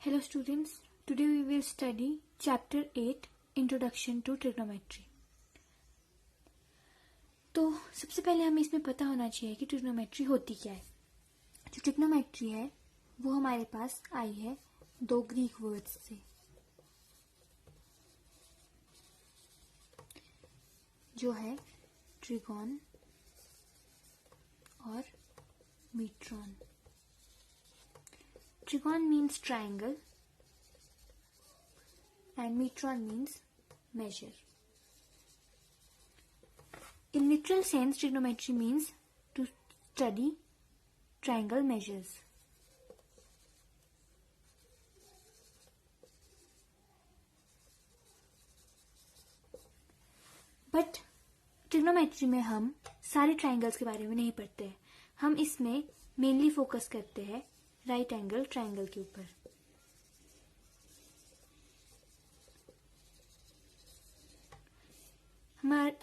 Hello students, today we will study chapter 8 Introduction to Trigonometry. तो सबसे पहले हमें इसमें पता होना चाहिए कि ट्रिग्नोमेट्री होती क्या है। जो ट्रिग्नोमेट्री है वो हमारे पास आई है दो ग्रीक वर्ड्स से, जो है ट्रिगोन और मीट्रॉन। Trigon means triangle and metron means measure. In literal sense, trigonometry means to study triangle measures. But trigonometry में हम सारे ट्राइंगल्स के बारे में नहीं पढ़ते हैं। हम इसमें मेनली फोकस करते हैं राइट एंगल ट्राइंगल के ऊपर।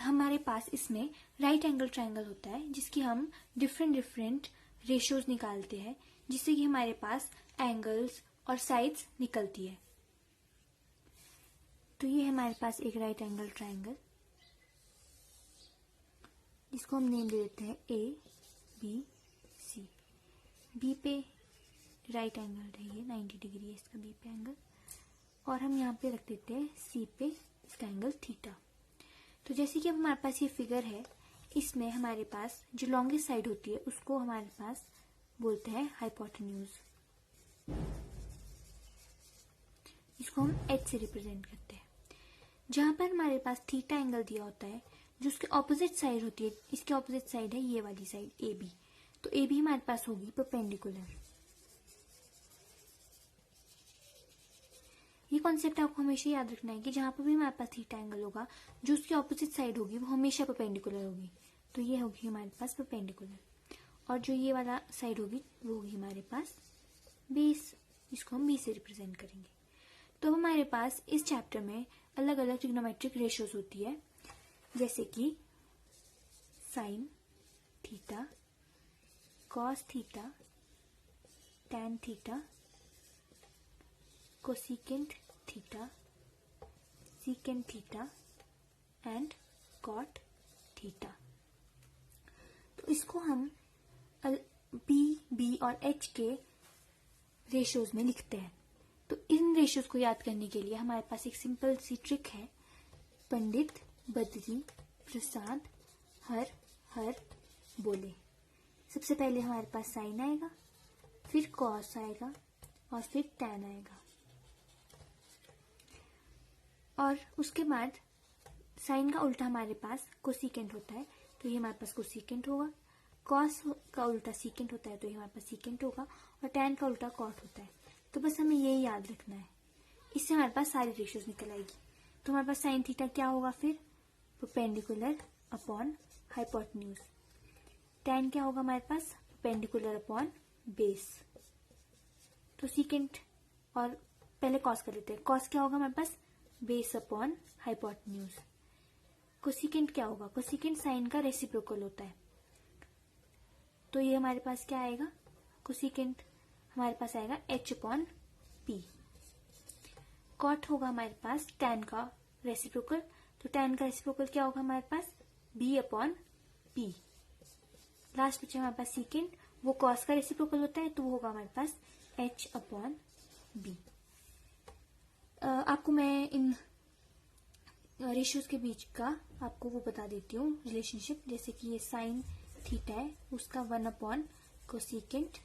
हमारे पास इसमें राइट एंगल ट्राइंगल होता है जिसकी हम डिफरेंट रेशियोज निकालते हैं, जिससे कि हमारे पास एंगल्स और साइड्स निकलती है। तो ये हमारे पास एक राइट एंगल ट्राइंगल, जिसको हम नेम दे देते हैं ए बी सी। बी पे राइट एंगल है, ये 90 डिग्री है इसका बी पे एंगल, और हम यहाँ पे रख देते हैं सी पे इसका एंगल थीटा। तो जैसे कि अब हमारे पास ये फिगर है, इसमें हमारे पास जो लॉन्गेस्ट साइड होती है उसको हमारे पास बोलते हैं हाइपोटेन्यूज। इसको हम एच से रिप्रेजेंट करते हैं। जहां पर हमारे पास थीटा एंगल दिया होता है, जो उसके ऑपोजिट साइड होती है, इसके ऑपोजिट साइड है ये वाली साइड ए बी। तो ए बी हमारे पास होगी परपेंडिकुलर। ये कॉन्सेप्ट आपको हमेशा याद रखना है कि जहां पर भी हमारे पास थीटा एंगल होगा, जो उसकी ऑपोजिट साइड होगी वो हमेशा परपेंडिकुलर होगी। तो ये होगी हमारे पास परपेंडिकुलर, और जो ये वाला साइड होगी वो होगी हमारे पास बेस, जिसको हम बी से रिप्रेजेंट करेंगे। तो हमारे पास इस चैप्टर में अलग अलग ट्रिग्नोमेट्रिक रेशियोज होती है, जैसे कि sine theta, cos theta, tan theta, cosecant theta, secant theta and cot theta. तो इसको हम बी और एच के रेशियोज में लिखते हैं। तो इन रेशियोज को याद करने के लिए हमारे पास एक सिंपल सी ट्रिक है, पंडित बद्री प्रसाद हर बोले। सबसे पहले हमारे पास साइन आएगा, फिर कॉस आएगा और फिर टैन आएगा, और उसके बाद साइन का उल्टा हमारे पास कोसेकेंट होता है, तो ये हमारे पास कोसेकेंट होगा। कॉस का उल्टा सीकेंट होता है, तो ये हमारे पास सीकेंट होगा, और टैन का उल्टा कॉट होता है। तो बस हमें यही याद रखना है, इससे हमारे पास सारी रेशियोज निकल आएगी। तो हमारे पास साइन थीटा क्या होगा, फिर परपेंडिकुलर अपॉन हाइपोटेन्यूज। टैन क्या होगा हमारे पास, परपेंडिकुलर अपॉन बेस। तो सीकेंट, और पहले कॉस कर लेते हैं। कॉस क्या होगा हमारे पास, बेस अपॉन हाइपोटेन्यूज। कोसेकेंट क्या होगा, कोसेकेंट साइन का रेसिप्रोकल होता है, तो ये हमारे पास क्या आएगा, कोसेकेंट हमारे पास आएगा एच अपॉन पी। कॉट होगा हमारे पास टैन का रेसिप्रोकल, तो टैन का रेसिप्रोकल क्या होगा हमारे पास, बी अपॉन पी। लास्ट बचा हमारे पास सीकेंट, वो कॉस का रेसिप्रोकल होता है, तो वो होगा हमारे पास एच अपॉन बी। आपको मैं इन रेशियोज के बीच का आपको वो बता देती हूँ रिलेशनशिप। जैसे कि ये साइन थीटा है, उसका 1 अपॉन कोसेकेंट,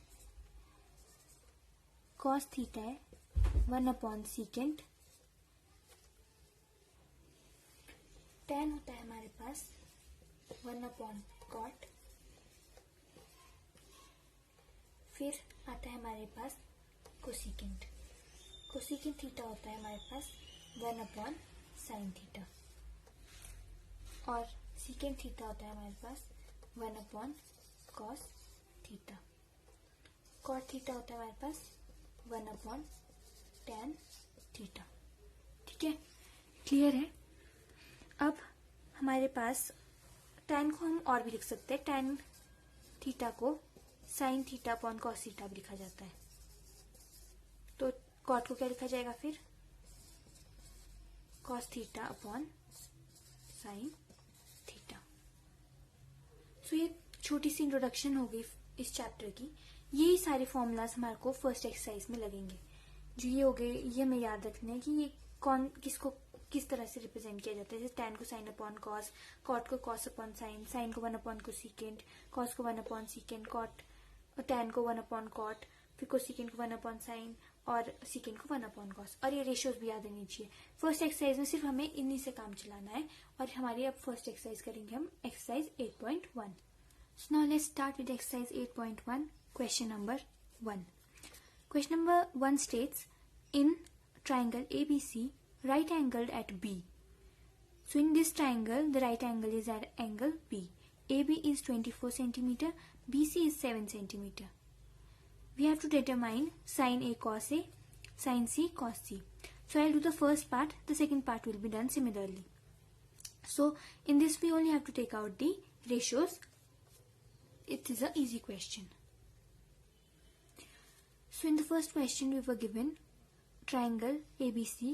कॉस थीटा है 1 अपॉन सीकेंट, टैन होता है हमारे पास 1 अपॉन कॉट, फिर आता है हमारे पास कोसेकेंट। कोसेकेंट थीटा होता है हमारे पास 1 अपॉन साइन थीटा, और सीकेंट थीटा होता है हमारे पास 1 upon cos theta. Cot theta होता है हमारे पास 1 अपॉन टैन थीटा। ठीक है, क्लियर है। अब हमारे पास टैन को हम और भी लिख सकते हैं। टैन थीटा को sine theta upon cos theta भी लिखा जाता है। तो कॉट को क्या लिखा जाएगा फिर, cos theta upon sine theta. So ये छोटी सी इंट्रोडक्शन हो गई इस चैप्टर की। यही सारे फॉर्मूलाज हमारे को फर्स्ट एक्सरसाइज में लगेंगे। जो ये हो गए, ये हमें याद रखना है कि ये कौन किसको किस तरह से रिप्रेजेंट किया जाता है। जैसे tan को साइन अपॉन कॉस, कॉट को कॉस अपॉन साइन, साइन को 1 अपॉन कोसिकेंट, कॉस को 1 अपॉन सीकेंट, कॉट tan को 1 अपॉन कॉट, फिर कोसिकेंट को 1 अपॉन साइन और सीकेंट को 1 अपॉन कॉस। और ये रेशियोज भी याद रहनी चाहिए। फर्स्ट एक्सरसाइज में सिर्फ हमें इन्हीं से काम चलाना है। और हमारी अब फर्स्ट एक्सरसाइज करेंगे हम exercise 8.1। So now let's start with exercise 8.1, question number 1. Question number 1 states, in triangle ABC, right angled at B. So in this triangle, the right angle is at angle B. AB is 24 centimeter, BC is 7 centimeter. We have to determine sin A cos A, sin C cos C. So I'll do the first part, the second part will be done similarly. So in this we only have to take out the ratios. It is an easy question. So in the first question we were given triangle ABC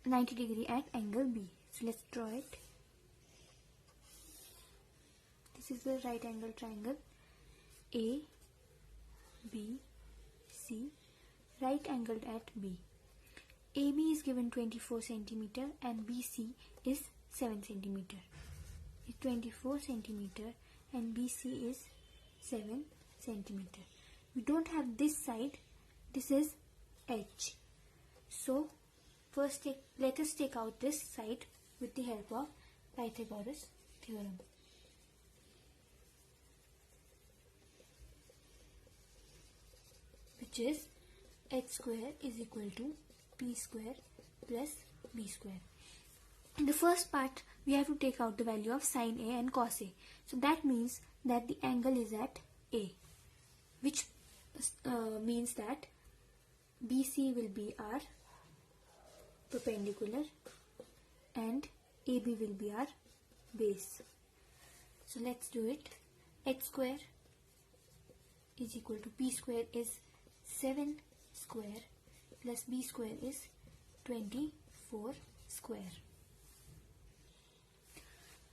90 degree at angle B. So let's draw it. This is the right angle triangle A, B, C, right angled at B. AB is given 24 centimeter and BC is 7 centimeter. It's 24 centimeter and BC is 7 centimeter. We don't have this side. This is H. So first let us take out this side with the help of Pythagoras theorem. Which is h square is equal to p square plus b square. In the first part, we have to take out the value of sin A and cos A. So that means that the angle is at A, which means that BC will be our perpendicular and AB will be our base. So let's do it. H square is equal to P square is 7 square plus B square is 24 square.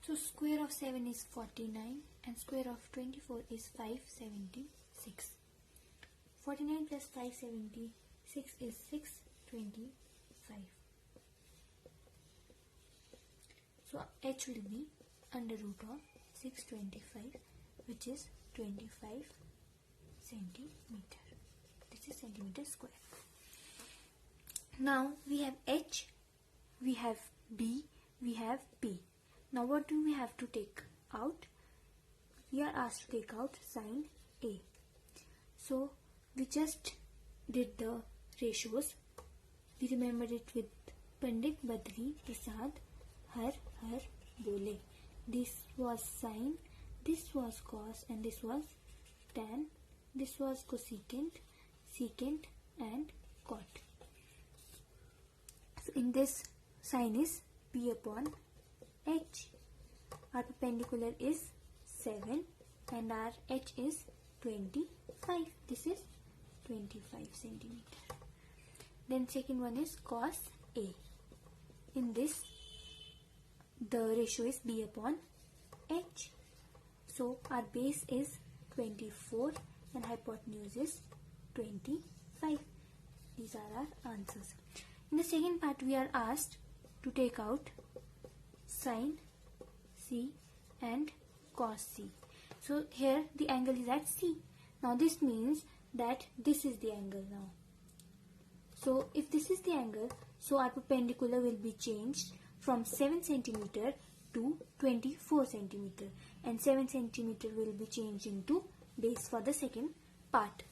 So square of 7 is 49 and square of 24 is 576. 49 plus 576 is 625. So h will be under root of 625, which is 25 centimeter. This is centimeter square. Now we have h, we have b, we have p. Now what do we have to take out? We are asked to take out sin A. So we just did the ratios. We remembered it with Pandit Badri Prasad Har Har Bole. This was sin, this was cos, and this was tan. This was cosecant, secant, and cot. So in this, sin is P upon H. Our perpendicular is 7 and our H is 25. This is 25 centimeter. Then second one is cos A. In this, the ratio is B upon H. So our base is 24 and hypotenuse is 25. These are our answers. In the second part, we are asked to take out sin C and cos C. So here the angle is at C. Now this means that this is the angle now. So if this is the angle, so our perpendicular will be changed from 7 centimeter to 24 centimeter, and 7 centimeter will be changed into base for the second part.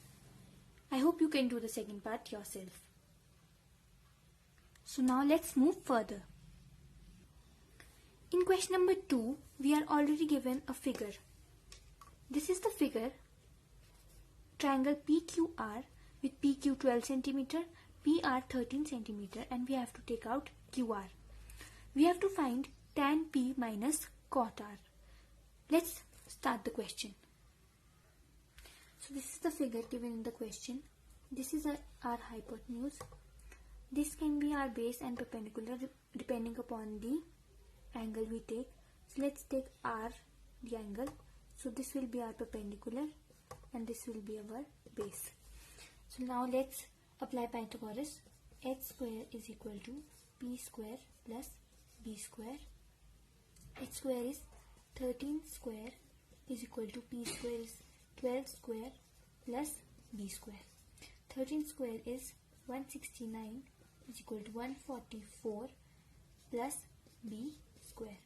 I hope you can do the second part yourself. So now let's move further. In question number 2, we are already given a figure. This is the figure, triangle PQR with PQ 12 cm, PR 13 cm, and we have to take out QR. We have to find tan P minus cot R. Let's start the question. So this is the figure given in the question. This is our hypotenuse This can be our base and perpendicular depending upon the angle we take. So let's take R, the angle. So this will be our perpendicular and this will be our base. So now let's apply Pythagoras. H square is equal to P square plus B square. H square is 13 square is equal to P square is 12 square plus B square. 13 square is 169 is equal to 144 plus B square.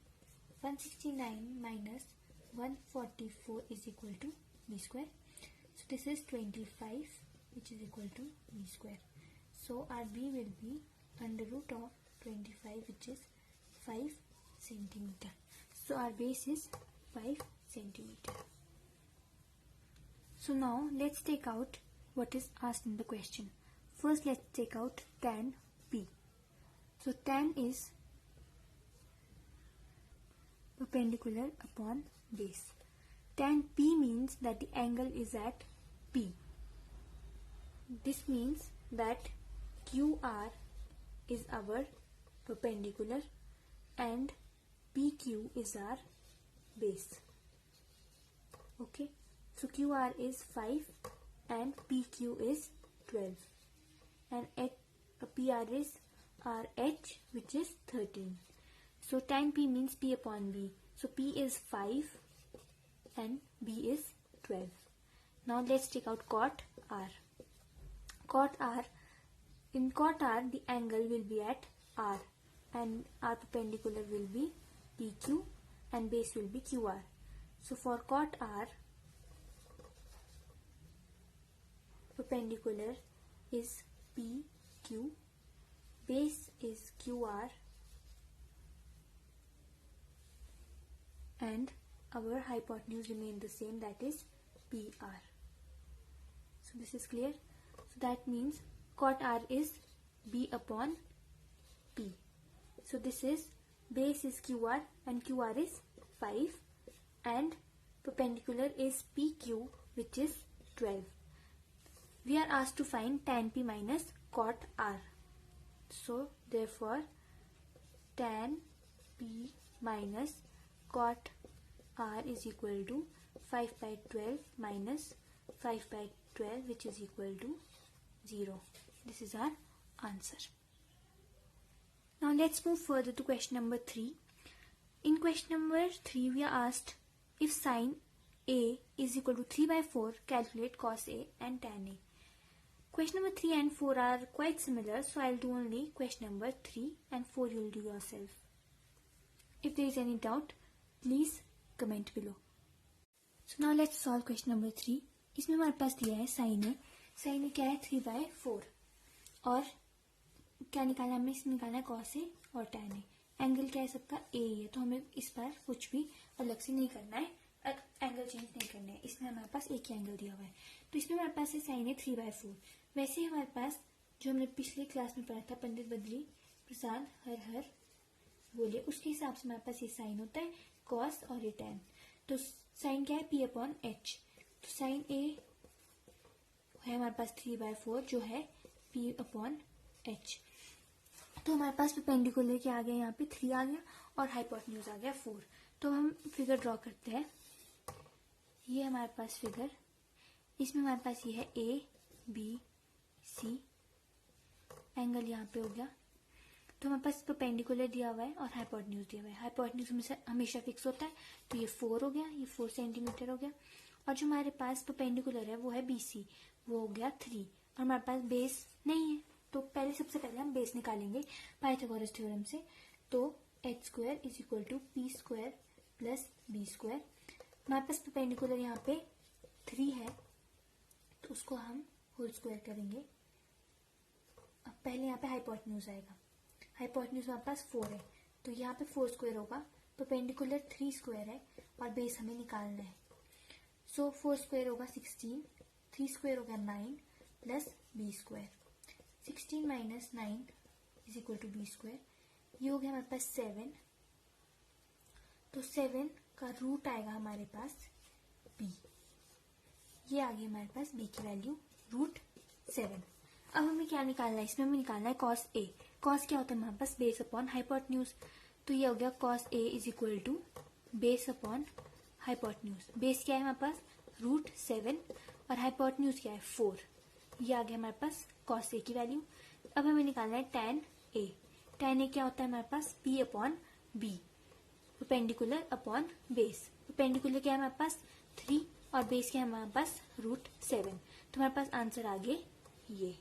169 minus 144 is equal to B square. So this is 25 which is equal to B square. So our B will be under root of 25 which is 5 centimeter. So our base is 5 centimeter. So now let's take out what is asked in the question. First let's take out tan P. So tan is perpendicular upon base. Tan P means that the angle is at P. This means that QR is our perpendicular and PQ is our base. Okay, so QR is 5 and PQ is 12 and PR is our H which is 13. So tan P means P upon B. So P is 5 and B is 12. Now let's take out cot R. Cot R, in cot R the angle will be at R and our perpendicular will be PQ and base will be QR. So for cot R, perpendicular is PQ, base is QR and our hypotenuse remain the same, that is PR. So this is clear. So that means cot R is B upon P. So this is base is QR and QR is 5 and perpendicular is PQ which is 12. We are asked to find tan P minus cot R. So therefore tan P minus cot R is equal to 5 by 12 minus 5 by 12 which is equal to 0. This is our answer. Now let's move further to question number 3. In question number 3 we are asked if sine A is equal to 3 by 4, calculate cos A and tan A. Question number 3 and 4 are quite similar, so I'll do only question number 3 and 4 you'll do yourself. If there is any doubt, please comment below. So now let's solve question number 3. इसमें हमारे पास दिया है sign ए. Sign ए क्या है 3 by 4 और क्या निकालना है, हमें इसमें निकालना है कॉस ए और टैन ए. एंगल क्या है सबका ए ही है, तो हमें इस बार कुछ भी अलग से नहीं करना है, एंगल चेंज नहीं करना है. इसमें हमारे पास एक ही एंगल दिया हुआ है, तो इसमें हमारे पास है साइन ए 3 by 4. वैसे हमारे पास जो हमने पिछले क्लास में पढ़ा था पंडित बद्री प्रसाद हर हर बोले, उसके हिसाब से हमारे पास ये साइन होता है कॉस और ये टैन. तो साइन क्या है पी अपॉन एच. तो साइन ए है हमारे पास 3 by 4 जो है पी अपॉन एच. तो हमारे पास परपेंडिकुलर क्या आ गया, यहाँ पे 3 आ गया और हाइपोटेन्यूज आ गया 4. तो हम फिगर ड्रॉ करते हैं. ये हमारे पास फिगर, इसमें हमारे पास ये है ए बी सी, एंगल यहाँ पे हो गया. तो हमारे पास परपेंडिकुलर दिया हुआ है और हाइपोटेन्यूज दिया हुआ है. हाइपोटेन्यूज हमेशा फिक्स होता है, तो ये 4 हो गया, ये 4 सेंटीमीटर हो गया. और जो हमारे पास परपेंडिकुलर है वो है बी सी, वो हो गया 3. और हमारे पास बेस नहीं है, तो सबसे पहले हम बेस निकालेंगे पाइथागोरस थ्योरम से. तो H square is equal to P square plus B square. हमारे पास परपेंडिकुलर यहाँ पे 3 है, तो उसको हम होल स्क्वायर करेंगे. अब पहले यहाँ पे हाइपोटेन्यूज आएगा. हाइपोटेन्यूज हमारे पास 4 है, तो यहाँ पे 4 स्क्वायर होगा. परपेंडिकुलर 3 स्क्वायर है और बेस हमें निकालना है. सो 4 स्क्वायर होगा 16, 3 स्क्वायर होगा 9 plus B square. 16 minus 9 is equal to B square. ये हो गया हमारे पास 7. तो 7 का रूट आएगा हमारे पास b. ये आ गई हमारे पास b की वैल्यू √7. अब हमें क्या निकालना है, इसमें हमें निकालना है कॉस ए। कॉस क्या होता है हमारे पास, बेस अपॉन हाइपोटेन्यूज। तो ये हो गया cos A is equal to base upon hypotenuse. Base क्या है हमारे पास, √7 और हाइपोटेन्यूज क्या है 4। ये आ गया हमारे पास कॉस ए की वैल्यू। अब हमें निकालना है tan ए। tan ए क्या होता है हमारे पास, P upon B, perpendicular upon base. Perpendicular क्या है हमारे पास 3 और बेस क्या है हमारे पास √7। तो हमारे पास आंसर आ गए ये।